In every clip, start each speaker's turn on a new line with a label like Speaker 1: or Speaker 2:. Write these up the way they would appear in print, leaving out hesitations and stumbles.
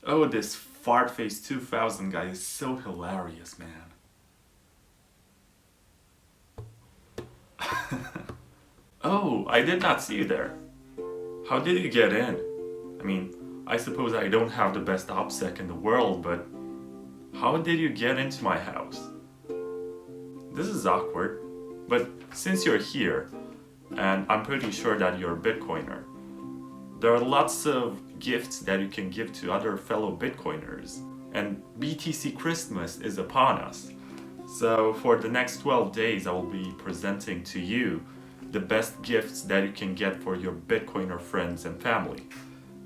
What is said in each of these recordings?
Speaker 1: Oh, this Fartface 2000 guy is so hilarious, man. Oh, I did not see you there. How did you get in? I mean, I suppose I don't have the best OPSEC in the world, but how did you get into my house? This is awkward, but since you're here, and I'm pretty sure that you're a Bitcoiner, there are lots of gifts that you can give to other fellow Bitcoiners, and BTChritmas is upon us. So for the next 12 days, I will be presenting to you the best gifts that you can get for your Bitcoiner friends and family.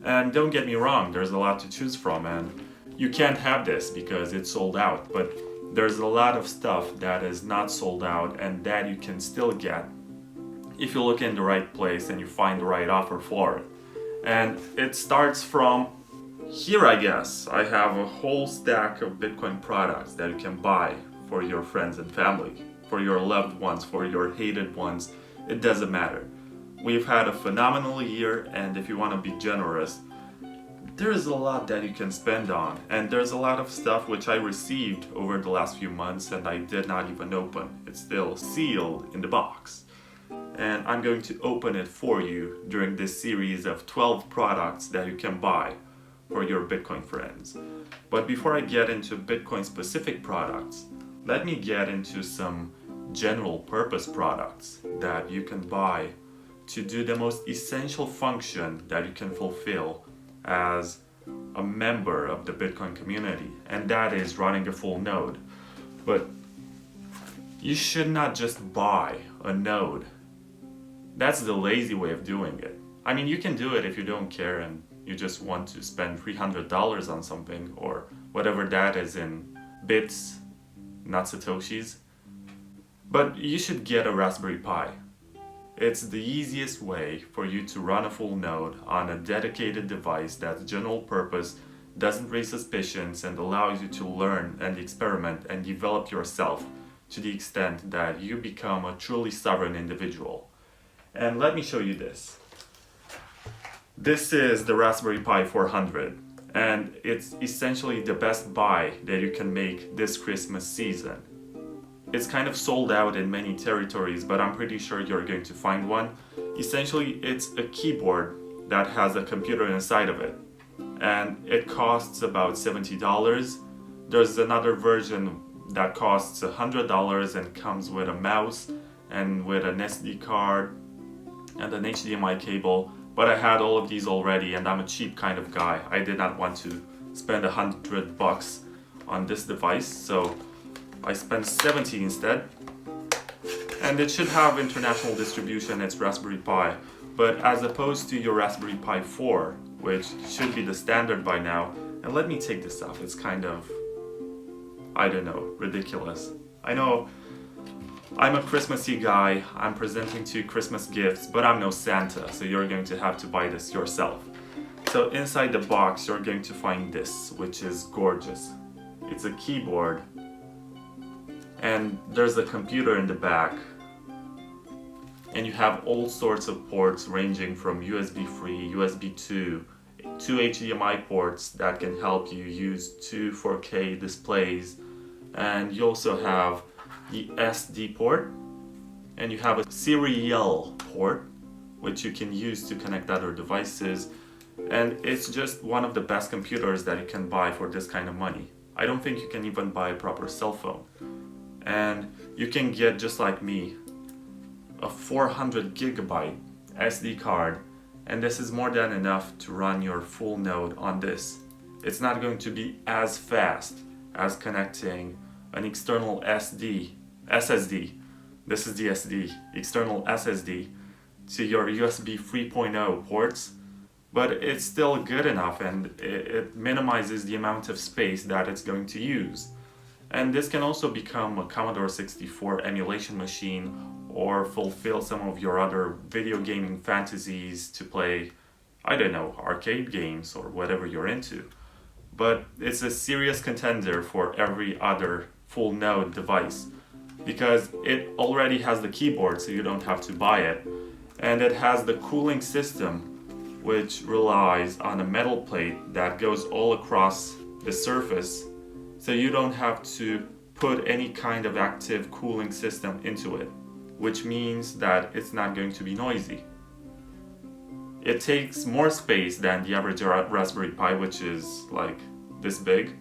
Speaker 1: And don't get me wrong, there's a lot to choose from, and you can't have this because it's sold out, but there's a lot of stuff that is not sold out and that you can still get if you look in the right place and you find the right offer for it. And it starts from here, I guess. I have a whole stack of Bitcoin products that you can buy for your friends and family, for your loved ones, for your hated ones. It doesn't matter. We've had a phenomenal year, and if you want to be generous, there is a lot that you can spend on, and there's a lot of stuff which I received over the last few months and I did not even open. It's still sealed in the box. And I'm going to open it for you during this series of 12 products that you can buy for your Bitcoin friends. But before I get into Bitcoin specific products, let me get into some general purpose products that you can buy to do the most essential function that you can fulfill as a member of the Bitcoin community, and that is running a full node. But you should not just buy a node. That's the lazy way of doing it. I mean, you can do it if you don't care and you just want to spend $300 on something or whatever that is in bits, not satoshis. But you should get a Raspberry Pi. It's the easiest way for you to run a full node on a dedicated device that's general purpose, doesn't raise suspicions, and allows you to learn and experiment and develop yourself to the extent that you become a truly sovereign individual. And let me show you this. This is the Raspberry Pi 400, and it's essentially the best buy that you can make this Christmas season. It's kind of sold out in many territories, but I'm pretty sure you're going to find one. Essentially, it's a keyboard that has a computer inside of it, and it costs about $70. There's another version that costs $100 and comes with a mouse and with an SD card and an HDMI cable, but I had all of these already and I'm a cheap kind of guy. I did not want to spend $100 on this device, so I spent 70 instead. And it should have international distribution, it's Raspberry Pi, but as opposed to your Raspberry Pi 4, which should be the standard by now, and let me take this off, it's kind of, I don't know, ridiculous. I know I'm a Christmassy guy, I'm presenting to you Christmas gifts, but I'm no Santa, so you're going to have to buy this yourself. So inside the box you're going to find this, which is gorgeous. It's a keyboard, and there's a computer in the back, and you have all sorts of ports ranging from USB 3, USB 2, two HDMI ports that can help you use two 4K displays, and you also have the SD port, and you have a serial port which you can use to connect other devices, and it's just one of the best computers that you can buy for this kind of money. I don't think you can even buy a proper cell phone. And you can get, just like me, a 400 gigabyte SD card, and this is more than enough to run your full node on this. It's not going to be as fast as connecting an external SSD, this is the SD, external SSD, to your USB 3.0 ports, but it's still good enough, and it minimizes the amount of space that it's going to use. And this can also become a Commodore 64 emulation machine or fulfill some of your other video gaming fantasies to play, I don't know, arcade games or whatever you're into. But it's a serious contender for every other full node device because it already has the keyboard, so you don't have to buy it. And it has the cooling system which relies on a metal plate that goes all across the surface, so you don't have to put any kind of active cooling system into it, which means that it's not going to be noisy. It takes more space than the average Raspberry Pi, which is like this big,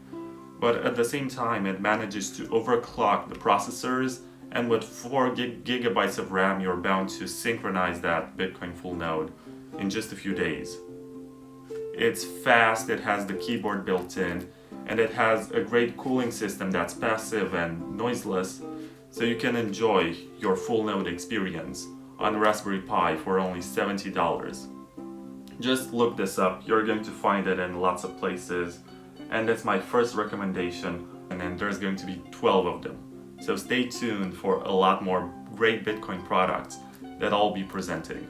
Speaker 1: but at the same time it manages to overclock the processors, and with 4 gigabytes of RAM you're bound to synchronize that Bitcoin full node in just a few days. It's fast, it has the keyboard built in, and it has a great cooling system that's passive and noiseless, so you can enjoy your full node experience on Raspberry Pi for only $70. Just look this up, you're going to find it in lots of places, and it's my first recommendation, and then there's going to be 12 of them. So stay tuned for a lot more great Bitcoin products that I'll be presenting.